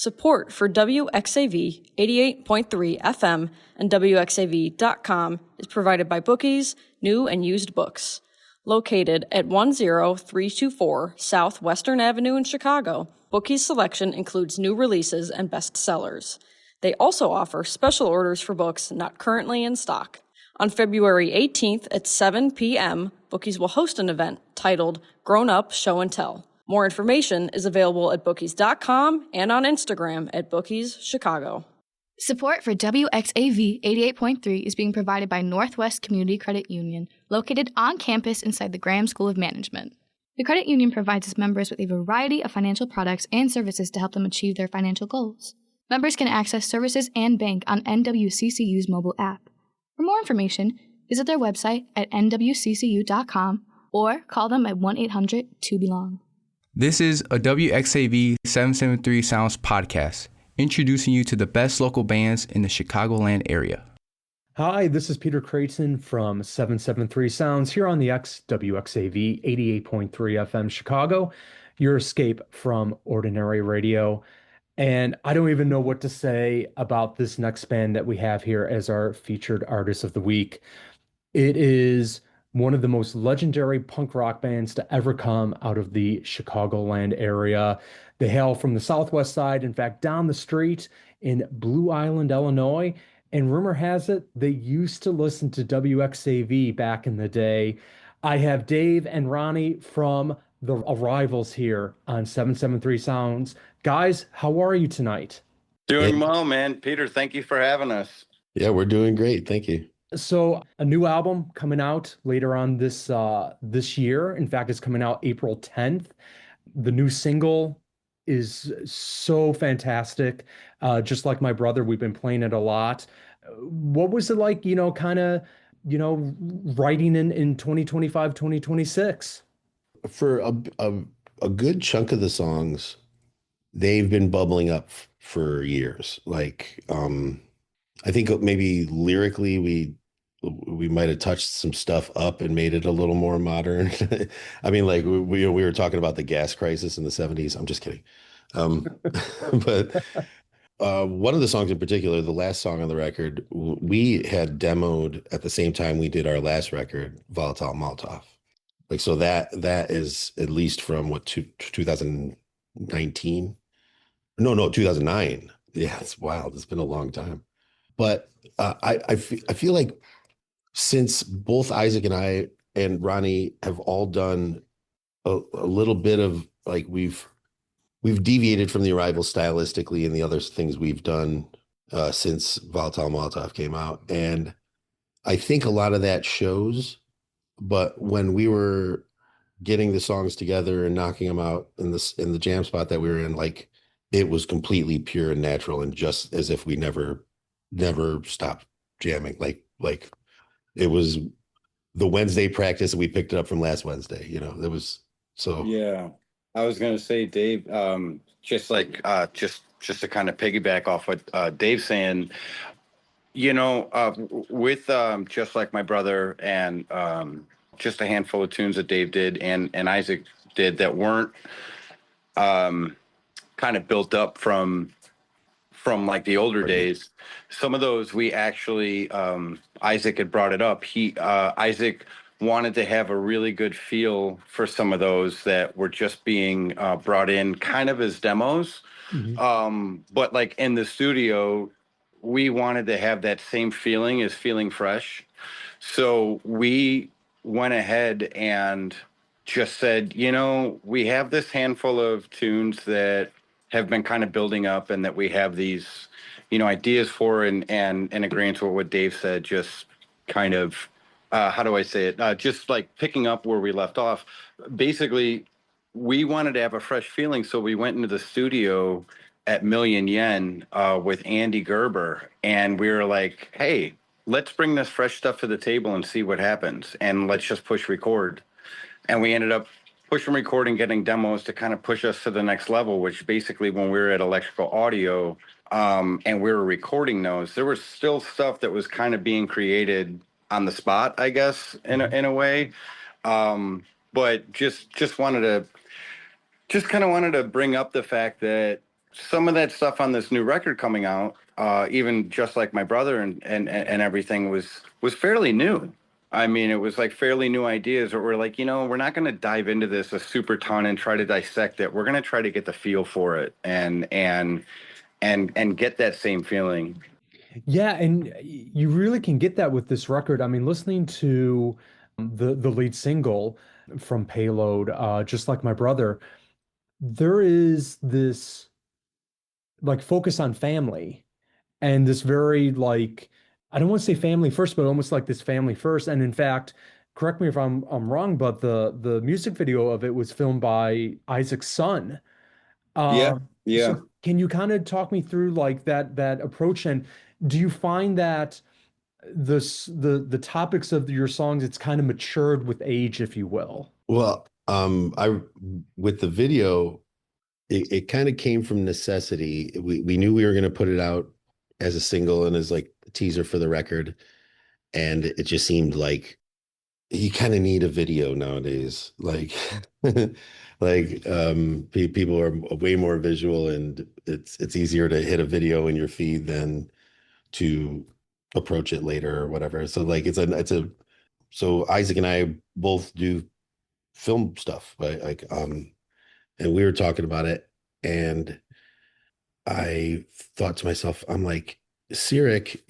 Support for WXAV 88.3 FM and WXAV.com is provided by Bookies, New and Used Books. Located at 10324 South Western Avenue in Chicago, Bookies' selection includes new releases and bestsellers. They also offer special orders for books not currently in stock. On February 18th at 7 p.m., Bookies will host an event titled Grown Up Show and Tell. More information is available at bookies.com and on Instagram at bookieschicago. Support for WXAV 88.3 is being provided by Northwest Community Credit Union, located on campus inside the Graham School of Management. The credit union provides its members with a variety of financial products and services to help them achieve their financial goals. Members can access services and bank on NWCCU's mobile app. For more information, visit their website at nwccu.com or call them at 1-800-2BELONG. This is a WXAV 773 Sounds podcast, introducing you to the best local bands in the Chicagoland area. Hi, this is Peter Kreten from 773 Sounds here on the WXAV 88.3 FM Chicago, your escape from ordinary radio. And I don't even know what to say about this next band that we have here as our featured artist of the week. It is one of the most legendary punk rock bands to ever come out of the Chicagoland area. They hail from the Southwest side, in fact, down the street in Blue Island, Illinois. And rumor has it, they used to listen to WXAV back in the day. I have Dave and Ronnie from the Arrivals here on 773 Sounds. Guys, how are you tonight? Doing well, man. Peter, thank you for having us. Yeah, we're doing great. Thank you. So a new album coming out later on this year. In fact, it's coming out April 10th. The new single is so fantastic. Just like my brother, we've been playing it a lot. What was it like, writing in 2025, 2026? For a good chunk of the songs, they've been bubbling up for years. Like, I think maybe lyrically we might have touched some stuff up and made it a little more modern. I mean, like we were talking about the gas crisis in the 70s. I'm just kidding. But one of the songs in particular, the last song on the record, we had demoed at the same time we did our last record, Volatile Molotov. Like, so that is at least from 2019? No, 2009. Yeah, it's wild. It's been a long time. But I feel like since both Isaac and I and Ronnie have all done a little bit of, like, we've deviated from the Arrival stylistically and the other things we've done since Volatile Molotov came out. And I think a lot of that shows. But when we were getting the songs together and knocking them out in the jam spot that we were in, like, it was completely pure and natural and just as if we never stopped jamming. Like it was the Wednesday practice and we picked it up from last Wednesday. It was so. Yeah, I was gonna say, Dave, just to kind of piggyback off what Dave's saying, with Just Like My Brother and just a handful of tunes that Dave did and Isaac did that weren't kind of built up from like the older days. Some of those we actually, Isaac had brought it up. Isaac wanted to have a really good feel for some of those that were just being brought in kind of as demos. Mm-hmm. But like in the studio, we wanted to have that same feeling as Feeling Fresh. So we went ahead and just said, we have this handful of tunes that have been kind of building up and that we have these, ideas for and in agreement with what Dave said, just kind of, how do I say it? Just like picking up where we left off. Basically, we wanted to have a fresh feeling. So we went into the studio at Million Yen with Andy Gerber. And we were like, hey, let's bring this fresh stuff to the table and see what happens. And let's just push record. And we ended up pushing record and getting demos to kind of push us to the next level, which basically when we were at Electrical Audio and we were recording those, there was still stuff that was kind of being created on the spot, I guess, in a way. But just wanted to bring up the fact that some of that stuff on this new record coming out, even just like my brother and everything was fairly new. I mean, it was like fairly new ideas where we're like, we're not going to dive into this a super ton and try to dissect it. We're going to try to get the feel for it and get that same feeling. Yeah, and you really can get that with this record. I mean, listening to the lead single from Payload, just like my brother, there is this like focus on family and this very like I don't want to say family first, but almost like this family first. And in fact, correct me if I'm wrong, but the music video of it was filmed by Isaac's son. Yeah, So yeah. can you kind of talk me through like that approach? And do you find that the topics of your songs it's kind of matured with age, if you will? Well, I with the video, it kind of came from necessity. We knew we were going to put it out as a single and as like a teaser for the record, and it just seemed like you kind of need a video nowadays. Like, people are way more visual, and it's easier to hit a video in your feed than to approach it later or whatever. So like so Isaac and I both do film stuff, right? And we were talking about it, and I thought to myself, I'm like, Sirik,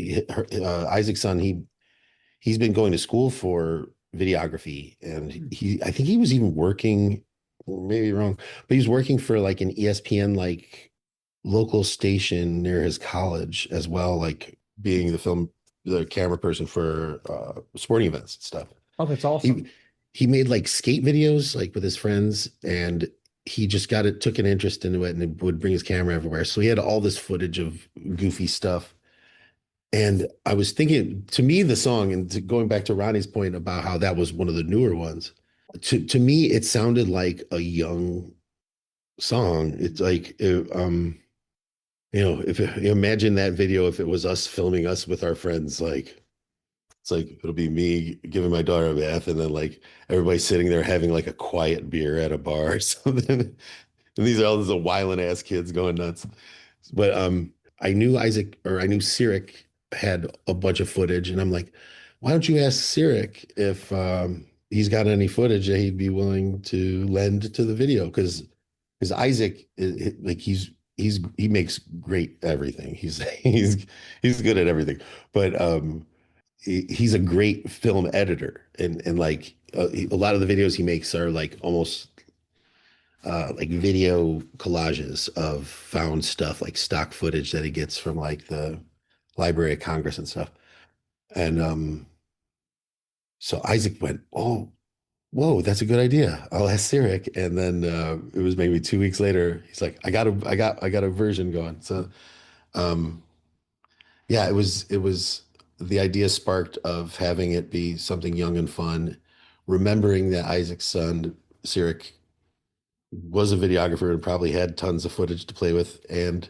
Isaac's son, he's been going to school for videography, and I think he was even working, maybe wrong, but he was working for like an ESPN like local station near his college as well, like being the camera person for sporting events and stuff. Oh, that's awesome. He made like skate videos like with his friends, and he just took an interest into it, and it would bring his camera everywhere. So he had all this footage of goofy stuff. And I was thinking, to me, the song, and going back to Ronnie's point about how that was one of the newer ones, to me, it sounded like a young song. It's like, if you imagine that video, if it was us filming us with our friends, like, it's like, it'll be me giving my daughter a bath, and then like everybody sitting there having like a quiet beer at a bar or something. And these are all these wilding ass kids going nuts. But I knew Sirik had a bunch of footage, and I'm like, why don't you ask Sirik if he's got any footage that he'd be willing to lend to the video? Because Isaac like he makes great everything. He's good at everything, but he's a great film editor, and like a lot of the videos he makes are like almost like video collages of found stuff, like stock footage that he gets from like the Library of Congress and stuff. And so Isaac went, "Oh, whoa, that's a good idea. I'll ask Sirik." And then it was maybe 2 weeks later, he's like, I got a version going." So yeah, it was the idea sparked of having it be something young and fun, remembering that Isaac's son, Sirik, was a videographer and probably had tons of footage to play with, and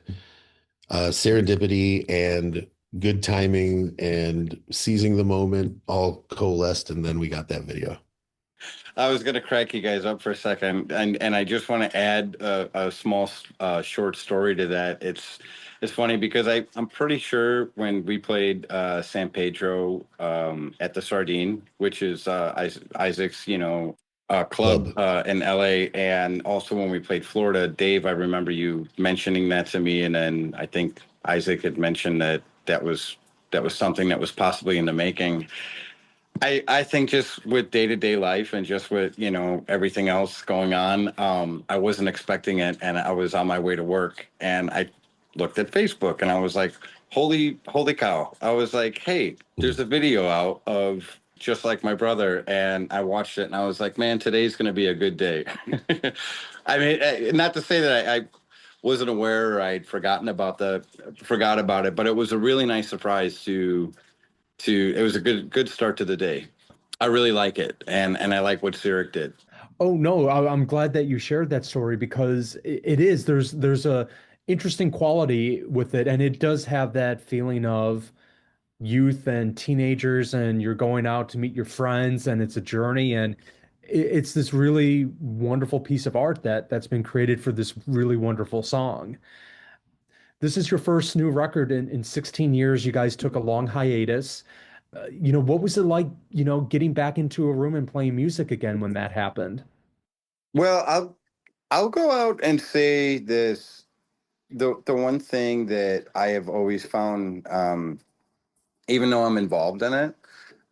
serendipity and good timing and seizing the moment all coalesced, and then we got that video. I was going to crack you guys up for a second, and I just want to add a small short story to that. It's funny because I'm pretty sure when we played San Pedro at the Sardine, which is Isaac's, club in LA, and also when we played Florida, Dave, I remember you mentioning that to me, and then I think Isaac had mentioned that was something that was possibly in the making. I think just with day-to-day life and just with, everything else going on, I wasn't expecting it, and I was on my way to work, and I looked at Facebook, and I was like, holy cow. I was like, hey, there's a video out of Just Like My Brother, and I watched it, and I was like, man, today's going to be a good day. I mean, not to say that I wasn't aware or I'd forgot about it, but it was a really nice surprise it was a good start to the day. I really like it, and I like what Sirik did. Oh no, I'm glad that you shared that story because it is there's a interesting quality with it, and it does have that feeling of youth and teenagers, and you're going out to meet your friends, and it's a journey, and it's this really wonderful piece of art that's been created for this really wonderful song. This is your first new record in 16 years. You guys took a long hiatus. What was it like, getting back into a room and playing music again when that happened? Well, I'll go out and say this. The one thing that I have always found, even though I'm involved in it,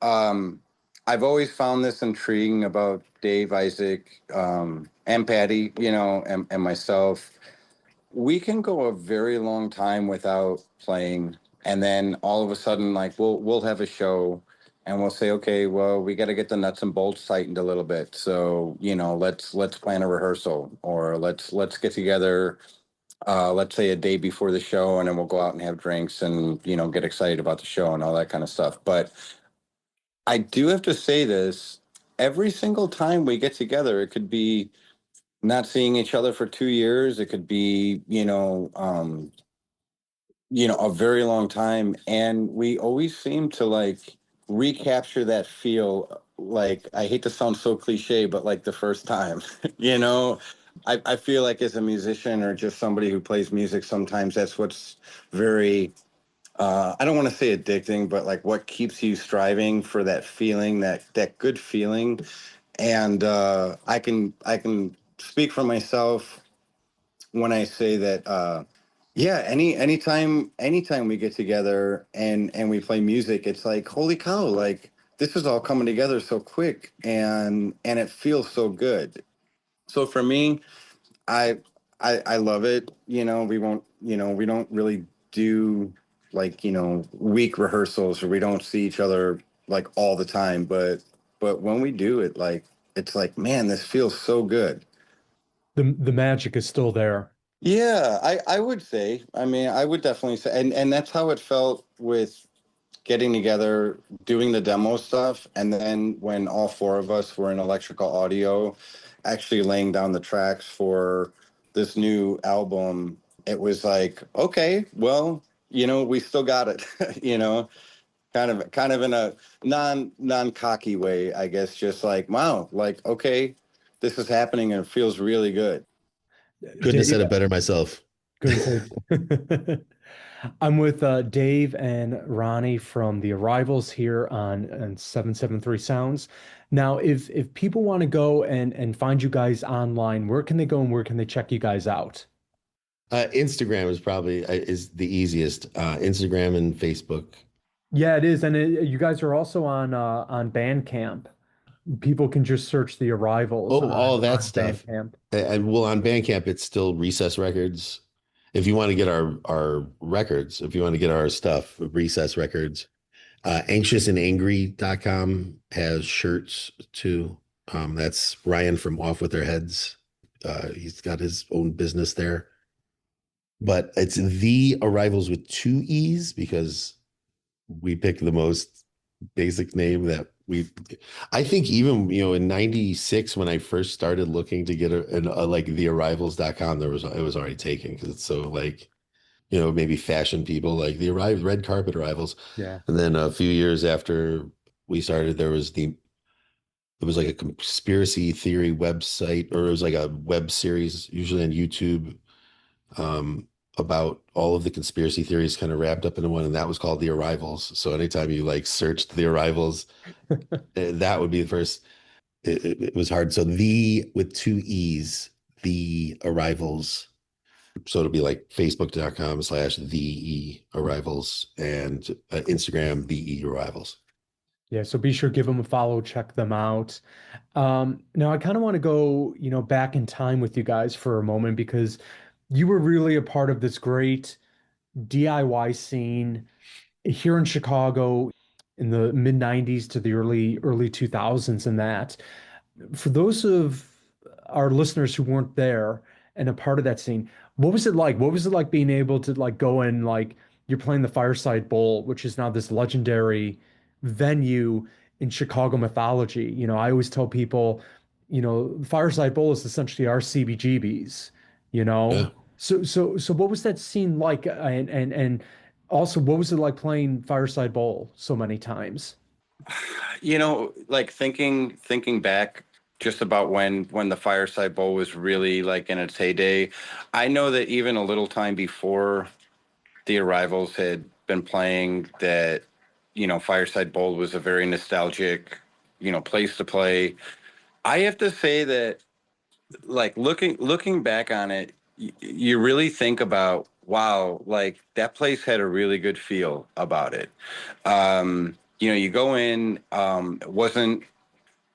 um, I've always found this intriguing about Dave, Isaac, and Patty, and myself. We can go a very long time without playing, and then all of a sudden, like we'll have a show, and we'll say, okay, well, we got to get the nuts and bolts tightened a little bit. So let's plan a rehearsal, or let's get together. Let's say a day before the show, and then we'll go out and have drinks, and get excited about the show and all that kind of stuff. But I do have to say this: every single time we get together, it could be not seeing each other for 2 years. It could be, a very long time. And we always seem to like recapture that feel. Like, I hate to sound so cliche, but like the first time, you know, I feel like as a musician or just somebody who plays music, sometimes that's what's very, I don't want to say addicting, but like what keeps you striving for that feeling, that good feeling. And I can speak for myself when I say that yeah, anytime we get together and we play music, it's like, holy cow, like this is all coming together so quick, and it feels so good. So for me, I I love it. We don't really do like, week rehearsals, or we don't see each other like all the time, but when we do it, like it's like, man, this feels so good. The magic is still there. Yeah, I would say. I mean, I would definitely say, and that's how it felt with getting together, doing the demo stuff, and then when all four of us were in electrical audio, actually laying down the tracks for this new album, it was like, okay, well, we still got it, kind of in a non cocky way, I guess, just like, wow, like, okay, this is happening and it feels really good. Couldn't have Dave, said it better myself. couldn't say. I'm with Dave and Ronnie from the Arrivals here on 773 Sounds. Now, if people want to go and find you guys online, where can they go and where can they check you guys out? Instagram is probably is the easiest. Instagram and Facebook. Yeah, it is, and you guys are also on Bandcamp. People can just search the Arrivals Oh, all that on stuff. Bandcamp. And well, on Bandcamp, it's still Recess Records. If you want to get our records, if you want to get our stuff, Recess Records. Anxiousandangry.com has shirts too. That's Ryan from Off With Their Heads. He's got his own business there. But it's the Arrivals with two E's because we picked the most basic name that I think even, in 96, when I first started looking to get a like thearrivals.com, it was already taken because it's so like, maybe fashion people like the red carpet arrivals. Yeah. And then a few years after we started, it was like a conspiracy theory website, or it was like a web series, usually on YouTube, um, about all of the conspiracy theories kind of wrapped up into one, and that was called The Arrivals. So anytime you like searched The Arrivals, that would be the first. It was hard. So the with two E's, The Arrivals. So it'll be like facebook.com/the arrivals and Instagram, the arrivals. Yeah, so be sure to give them a follow, check them out. Now I kind of want to go, back in time with you guys for a moment because you were really a part of this great DIY scene here in Chicago in the mid 90s to the early 2000s and that. For those of our listeners who weren't there and a part of that scene, what was it like? What was it like being able to like go and like you're playing the Fireside Bowl, which is now this legendary venue in Chicago mythology. I always tell people, Fireside Bowl is essentially our CBGBs, you know? Yeah. So what was that scene like? And also what was it like playing Fireside Bowl so many times? Like thinking back just about when the Fireside Bowl was really like in its heyday. I know that even a little time before the Arrivals had been playing, that, Fireside Bowl was a very nostalgic, place to play. I have to say that, like, looking back on it, you really think about, wow, like that place had a really good feel about it. You go in, it wasn't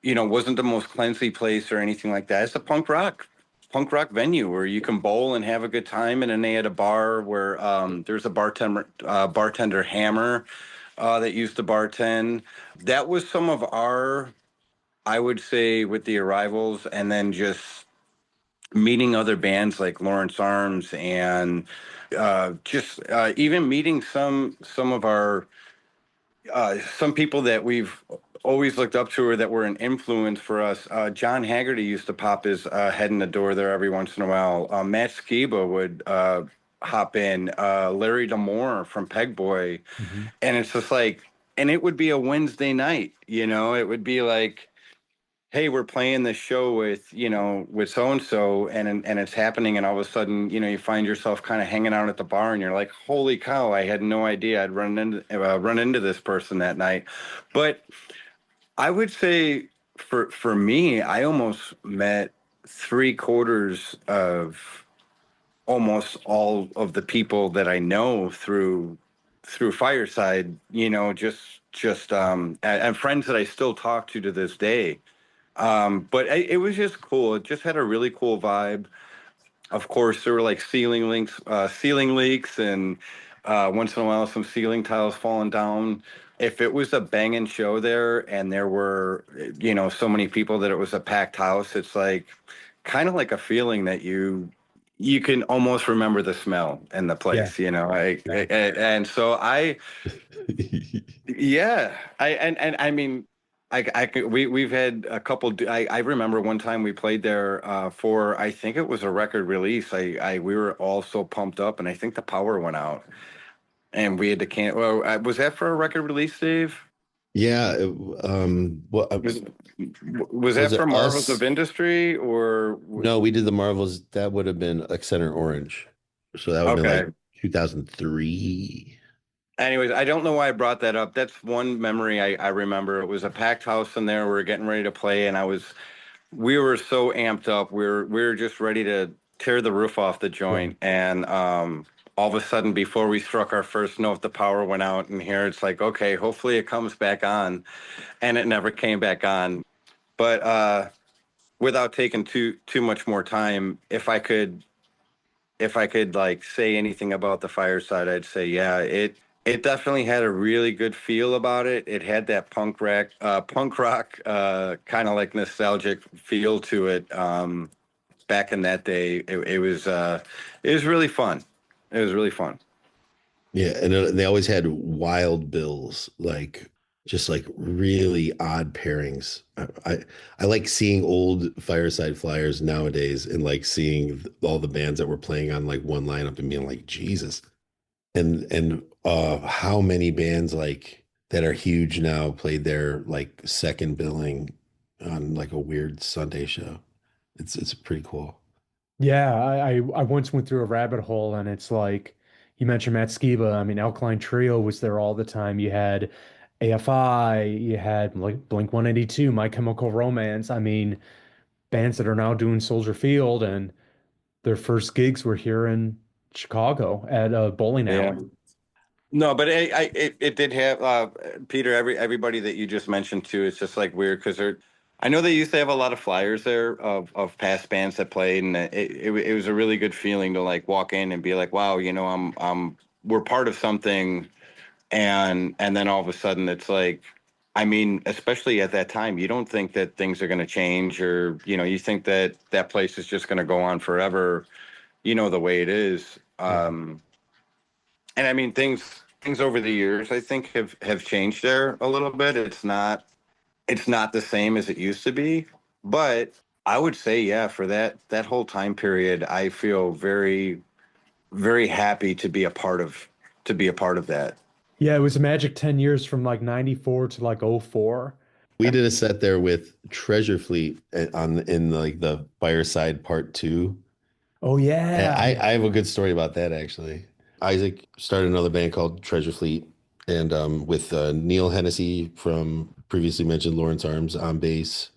the most cleansy place or anything like that. It's a punk rock venue where you can bowl and have a good time. And then they had a bar where there's a bartender Hammer that used to bartend. That was some of our, I would say, with the Arrivals, and then just meeting other bands like Lawrence Arms, and just even meeting some of our some people that we've always looked up to, or that were an influence for us. John Haggerty used to pop his head in the door there every once in a while. Matt Skiba would hop in. Larry Damore from Pegboy. Mm-hmm. And it's just like, and it would be a Wednesday night, it would be like, hey, we're playing this show with so-and-so, and it's happening. And all of a sudden, you find yourself kind of hanging out at the bar, and you're like, holy cow, I had no idea I'd run into this person that night. But I would say for me, I almost met 3/4 of almost all of the people that I know through Fireside, and friends that I still talk to this day. But it was just cool. It just had a really cool vibe. Of course, there were like ceiling leaks, and once in a while, some ceiling tiles falling down. If it was a banging show there, and there were, so many people that it was a packed house, it's like kind of like a feeling that you can almost remember the smell in the place. And so yeah, I mean, we've had a couple. I remember one time we played there for, I think it was a record release. We were all so pumped up, and I think the power went out, and we had to can. Well, was that for a record release, Dave? Yeah. Was that it for Marvels us? of Industry, or No, we did the Marvels. That would have been Center Orange. So that would have been like 2003. Anyways, I don't know why I brought that up. That's one memory I remember. It was a packed house in there. We were getting ready to play, and we were so amped up. We were just ready to tear the roof off the joint. And all of a sudden, before we struck our first note, the power went out, and here it's like, okay, hopefully it comes back on, and it never came back on. But without taking too much more time, if I could like say anything about the Fireside, I'd say, yeah, it definitely had a really good feel about it. It had that punk rock, kind of like nostalgic feel to it. Back in that day, it was really fun. It was really fun. Yeah, and they always had wild bills, like just like really odd pairings. I like seeing old Fireside flyers nowadays, and like seeing all the bands that were playing on like one lineup and being like, Jesus. And how many bands like that are huge now played their like second billing on like a weird Sunday show. It's pretty cool. Yeah, I once went through a rabbit hole, and it's like you mentioned Matt Skiba. I mean, Alkaline Trio was there all the time. You had AFI, you had like Blink 182, My Chemical Romance. I mean, bands that are now doing Soldier Field, and their first gigs were here in Chicago at a bowling Yeah. alley. No, but it did have Peter. Everybody that you just mentioned too. It's just like weird because I know they used to have a lot of flyers there of past bands that played, and it was a really good feeling to like walk in and be like, wow, we're part of something, and then all of a sudden it's like, I mean, especially at that time, you don't think that things are going to change, or you think that that place is just going to go on forever, the way it is. And I mean, things over the years, I think have changed there a little bit. It's not the same as it used to be, but I would say, yeah, for that whole time period, I feel very, very happy to be a part of that. Yeah, it was a magic 10 years from like 94 to like '04. We did a set there with Treasure Fleet in like the Fireside Part 2. Oh And yeah. I have a good story about that actually. Isaac started another band called Treasure Fleet, and with Neil Hennessy from previously mentioned Lawrence Arms on bass.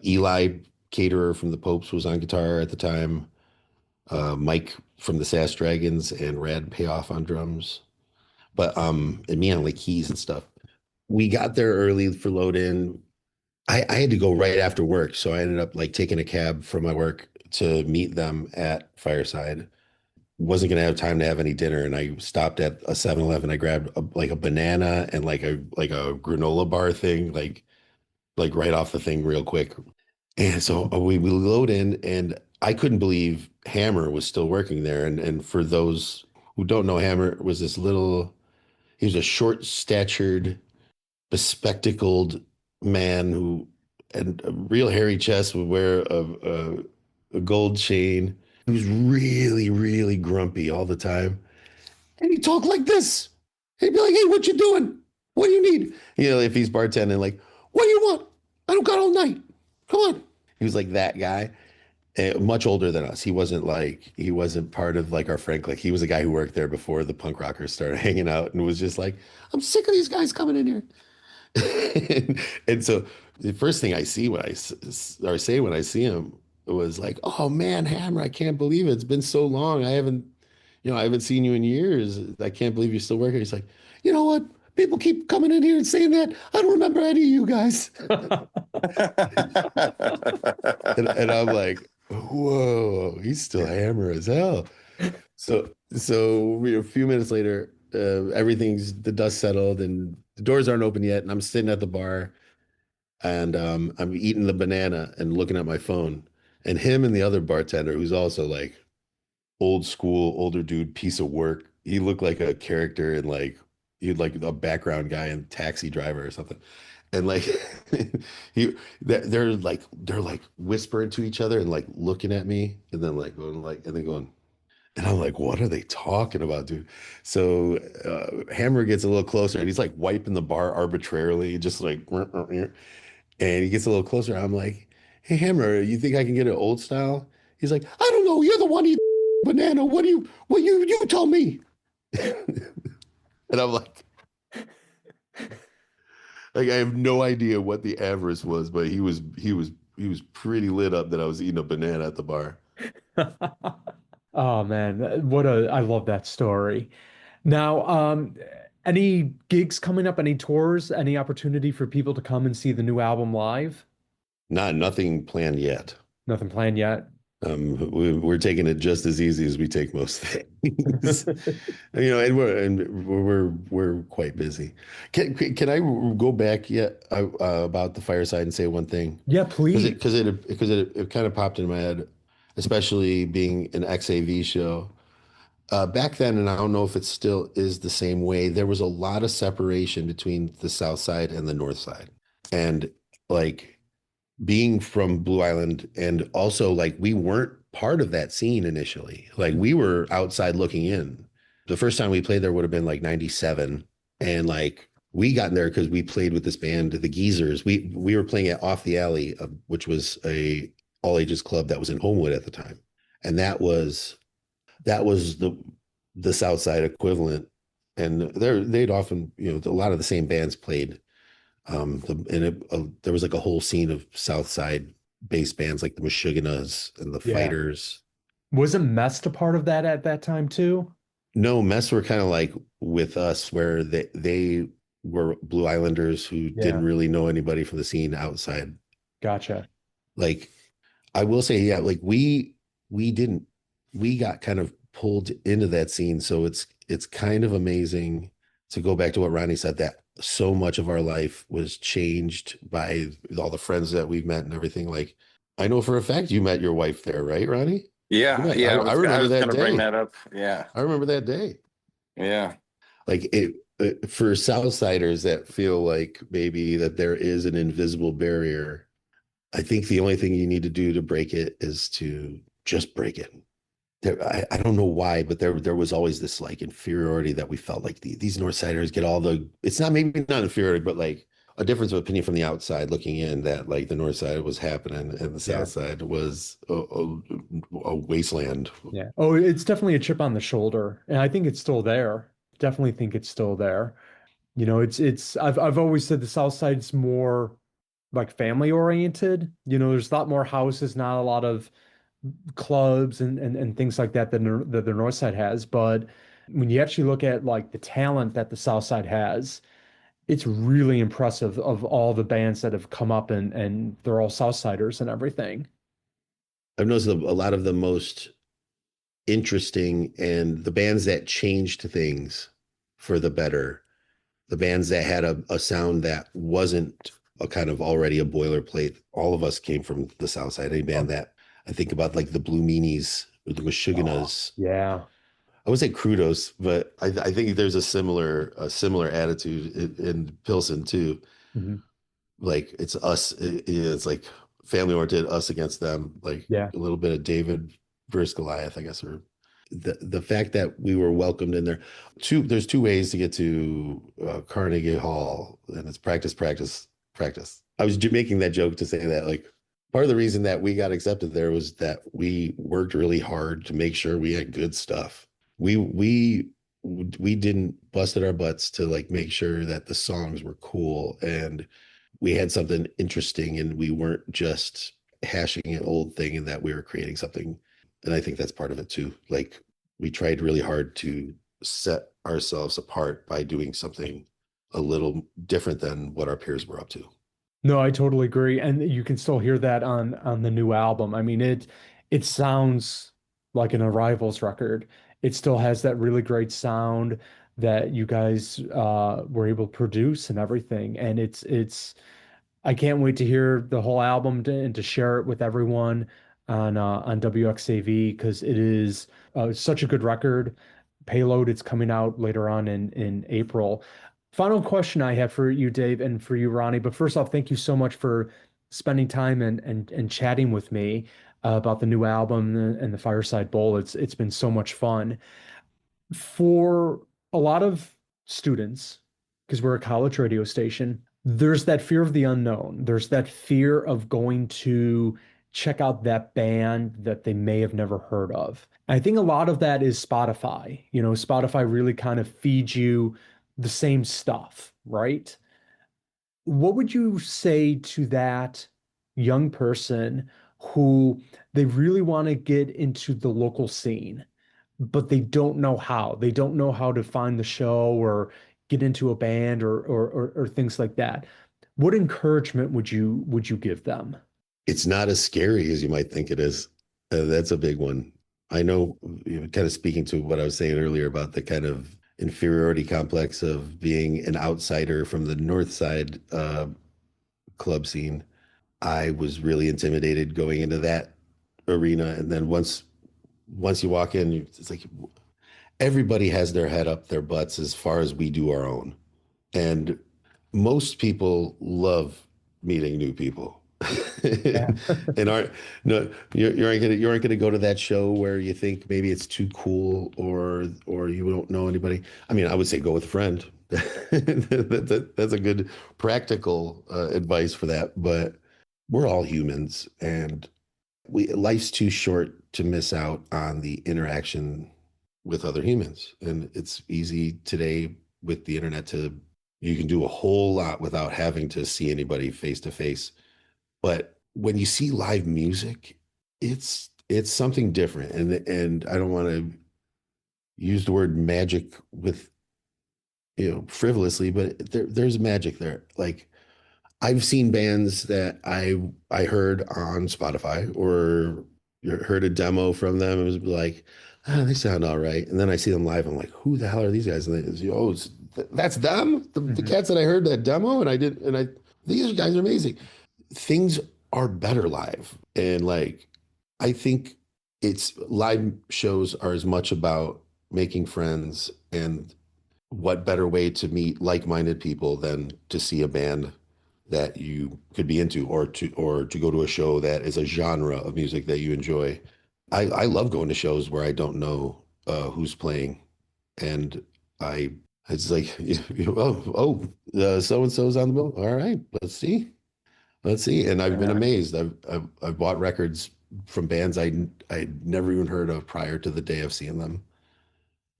Eli Caterer from the Popes was on guitar at the time. Mike from the Sass Dragons and Rad Payoff on drums. But and me on like keys and stuff. We got there early for load in. I had to go right after work, so I ended up like taking a cab from my work to meet them at Fireside. Wasn't gonna have time to have any dinner, and I stopped at a 7-Eleven. I grabbed like a banana and like a granola bar thing, like right off the thing real quick. And so we load in, and I couldn't believe Hammer was still working there. And for those who don't know, Hammer was he was a short statured, bespectacled man who had a real hairy chest, would wear a gold chain. He was really, really grumpy all the time. And he talked like this. He'd be like, "Hey, what you doing? What do you need?" You know, if he's bartending, like, "What do you want? I don't got all night. Come on." He was like that guy, much older than us. He wasn't part of like our friend clique. He was a guy who worked there before the punk rockers started hanging out, and was just like, "I'm sick of these guys coming in here." and so the first thing I see when say when I see him was like, "Oh man, Hammer, I can't believe it. It's been so long. I haven't seen you in years. I can't believe you're still working." He's like, "You know what? People keep coming in here and saying that. I don't remember any of you guys." and I'm like, "Whoa, he's still Hammer as hell." So a few minutes later, the dust settled and the doors aren't open yet, and I'm sitting at the bar, and I'm eating the banana and looking at my phone, and him and the other bartender, who's also like old school, older dude, piece of work. He looked like a character in like he'd like a background guy in Taxi Driver or something. And like they're like whispering to each other and like looking at me and then like going, and I'm like, what are they talking about, dude? So Hammer gets a little closer and he's like wiping the bar arbitrarily, just like, and he gets a little closer. I'm like, "Hey, Hammer, you think I can get it old style?" He's like, "I don't know. You're the one eating banana. What you tell me?" And I'm like I have no idea what the avarice was, but he was pretty lit up that I was eating a banana at the bar. Oh man, I love that story. Now, any gigs coming up, any tours, any opportunity for people to come and see the new album live? Nothing planned yet. Nothing planned yet. We're taking it just as easy as we take most things. And we're quite busy. Can I go back yet about the Fireside and say one thing? Yeah, please. Because it kind of popped in my head, especially being an XAV show. Back then, and I don't know if it still is the same way, there was a lot of separation between the South Side and the North Side. And like being from Blue Island, and also like we weren't part of that scene initially. Like we were outside looking in. The first time we played there would have been like 97. And like we got in there because we played with this band, the Geezers. We were playing at Off the Alley, which was a all ages club that was in Homewood at the time. And that was the South Side equivalent. And they'd often, a lot of the same bands played. There was like a whole scene of South Side bass bands like the Meshuggahs and the Fighters. Wasn't Mest a part of that at that time too? No, Mest were kind of like with us, where they were Blue Islanders who didn't really know anybody from the scene outside. Gotcha. Like, I will say, like we got kind of pulled into that scene. So it's kind of amazing to go back to what Ronnie said, that so much of our life was changed by all the friends that we've met and everything. Like, I know for a fact you met your wife there, right, Ronnie? Yeah. I remember that day. Bring that up. Yeah. I remember that day. Yeah. Like for Southsiders that feel like maybe that there is an invisible barrier, I think the only thing you need to do to break it is to just break it. I don't know why, but there was always this like inferiority that we felt like these Northsiders get all the, it's not maybe not inferiority, but like a difference of opinion from the outside looking in that like the north side was happening and the Yeah. south side was a wasteland. Yeah. Oh, it's definitely a chip on the shoulder. And I think it's still there. Definitely think it's still there. You know, I've always said the South Side's more like family oriented. You know, there's a lot more houses, not a lot of clubs and things like that that the North Side has. But when you actually look at like the talent that the South Side has, it's really impressive of all the bands that have come up and they're all Southsiders and everything. I've noticed a lot of the most interesting and the bands that changed things for the better, the bands that had a sound that wasn't a kind of already a boilerplate. All of us came from the South Side. Any band that I think about, like the Blue Meanies or the Meshuggahs. Yeah. I would say Krudos, but I think there's a similar attitude in Pilsen too. Mhm. Like it's us, it's like family oriented, us against them, like Yeah. a little bit of David versus Goliath, I guess, or the fact that we were welcomed in there. There's two ways to get to Carnegie Hall, and it's practice, practice, practice. I was making that joke to say that like part of the reason that we got accepted there was that we worked really hard to make sure we had good stuff. We didn't busted our butts to like make sure that the songs were cool and we had something interesting and we weren't just hashing an old thing and that we were creating something. And I think that's part of it too. Like we tried really hard to set ourselves apart by doing something a little different than what our peers were up to. No, I totally agree. And you can still hear that on the new album. I mean, it sounds like an Arrivals record. It still has that really great sound that you guys were able to produce and everything. And it's I can't wait to hear the whole album and to share it with everyone on WXAV because it is such a good record. Payload, it's coming out later on in April. Final question I have for you, Dave, and for you, Ronnie. But first off, thank you so much for spending time and chatting with me about the new album and the Fireside Bowl. It's been so much fun. For a lot of students, because we're a college radio station, there's that fear of the unknown. There's that fear of going to check out that band that they may have never heard of. And I think a lot of that is Spotify. You know, Spotify really kind of feeds you the same stuff, right? What would you say to that young person who they really want to get into the local scene, but they don't know how? They don't know how to find the show or get into a band or things like that. What encouragement would you give them? It's not as scary as you might think it is. That's a big one. I know, kind of speaking to what I was saying earlier about the kind of inferiority complex of being an outsider from the North Side club scene. I was really intimidated going into that arena, and then once you walk in, it's like everybody has their head up their butts as far as we do our own, and most people love meeting new people. Yeah. And aren't no you aren't gonna go to that show where you think maybe it's too cool or you don't know anybody. I mean, I would say go with a friend. That's a good practical advice for that. But we're all humans, and life's too short to miss out on the interaction with other humans. And it's easy today with the internet to you can do a whole lot without having to see anybody face to face. But when you see live music, it's something different. And I don't want to use the word magic with frivolously, but there's magic there. Like I've seen bands that I heard on Spotify or heard a demo from them. It was like, they sound all right. And then I see them live. I'm like, who the hell are these guys? And that's them, the cats that I heard that demo, these guys are amazing. Things are better live. And like, I think it's live shows are as much about making friends, and what better way to meet like-minded people than to see a band that you could be into, or to go to a show that is a genre of music that you enjoy. I love going to shows where I don't know who's playing, and I It's like, so and so's on the bill. All right, let's see. And I've been amazed. I've bought records from bands I'd never even heard of prior to the day of seeing them,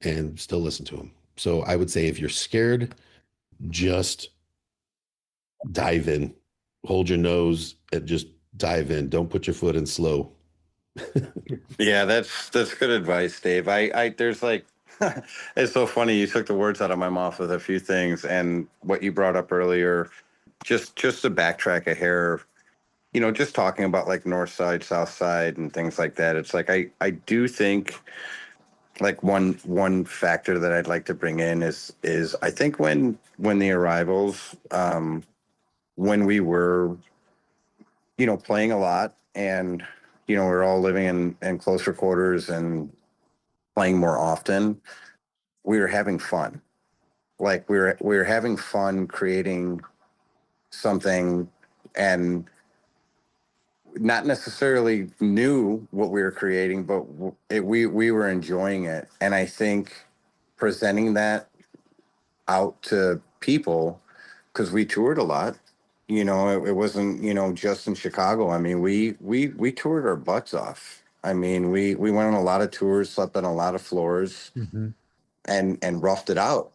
and still listen to them. So I would say if you're scared, just dive in, hold your nose, and just dive in. Don't put your foot in slow. Yeah, that's good advice, Dave. I there's like it's so funny you took the words out of my mouth with a few things, and what you brought up earlier, just to backtrack a hair, just talking about like north side, south side and things like that. It's like I do think like one factor that I'd like to bring in is I think when the arrivals, when we were playing a lot, and we're all living in closer quarters and playing more often, we were having fun. Like we were having fun creating something, and not necessarily knew what we were creating, but we were enjoying it. And I think presenting that out to people, because we toured a lot. It wasn't just in Chicago. I mean, we toured our butts off. I mean, we went on a lot of tours, slept on a lot of floors, and roughed it out.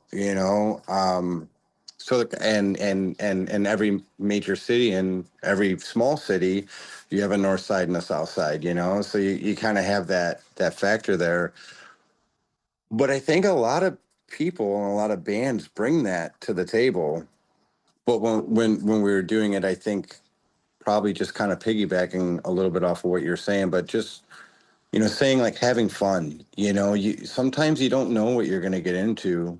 So and every major city and every small city, you have a north side and a south side. So you kind of have that factor there. But I think a lot of people and a lot of bands bring that to the table. But when we were doing it, I think probably just kind of piggybacking a little bit off of what you're saying, but just saying like having fun. Sometimes you don't know what you're going to get into.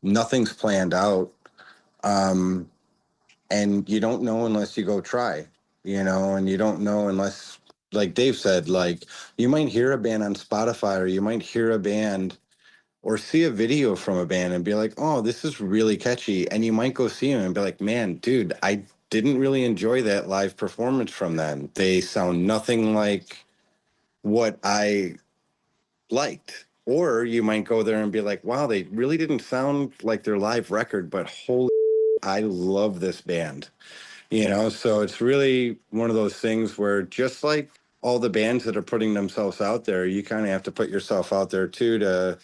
Nothing's planned out, and you don't know unless you go try. And you don't know unless, like Dave said, like you might hear a band on Spotify, or you might hear a band or see a video from a band and be like, oh, this is really catchy. And you might go see them and be like, man, dude, I didn't really enjoy that live performance from them. They sound nothing like what I liked. Or you might go there and be like, wow, they really didn't sound like their live record, but holy, I love this band. So it's really one of those things where, just like all the bands that are putting themselves out there, you kind of have to put yourself out there too, to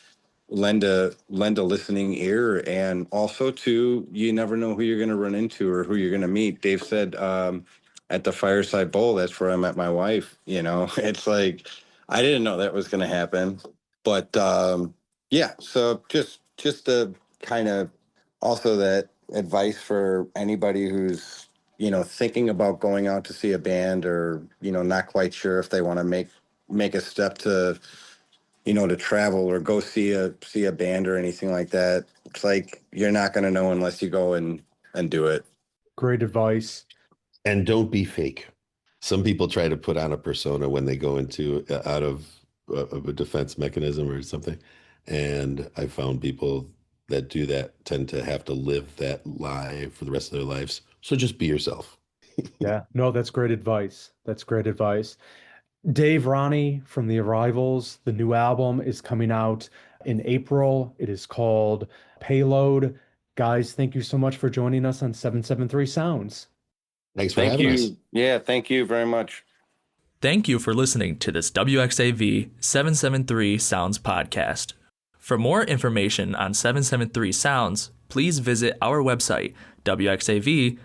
lend a listening ear. And also too, you never know who you're going to run into or who you're going to meet. Dave said at the Fireside Bowl, that's where I met my wife. It's like I didn't know that was going to happen, but yeah. So just to kind of also that advice for anybody who's thinking about going out to see a band, or not quite sure if they want to make a step to to travel or go see a band or anything like that. It's like you're not going to know unless you go and do it. Great advice. And don't be fake. Some people try to put on a persona when they go into out of a defense mechanism or something. And I found people that do that tend to have to live that lie for the rest of their lives. So just be yourself. Yeah, no, that's great advice. That's great advice. Dave, Ronnie from The Arrivals, the new album is coming out in April. It is called Payload. Guys, thank you so much for joining us on 773 Sounds. Thanks for Thank having you. us. Yeah, thank you very much. Thank you for listening to this WXAV 773 Sounds podcast. For more information on 773 Sounds, please visit our website, wxav.com.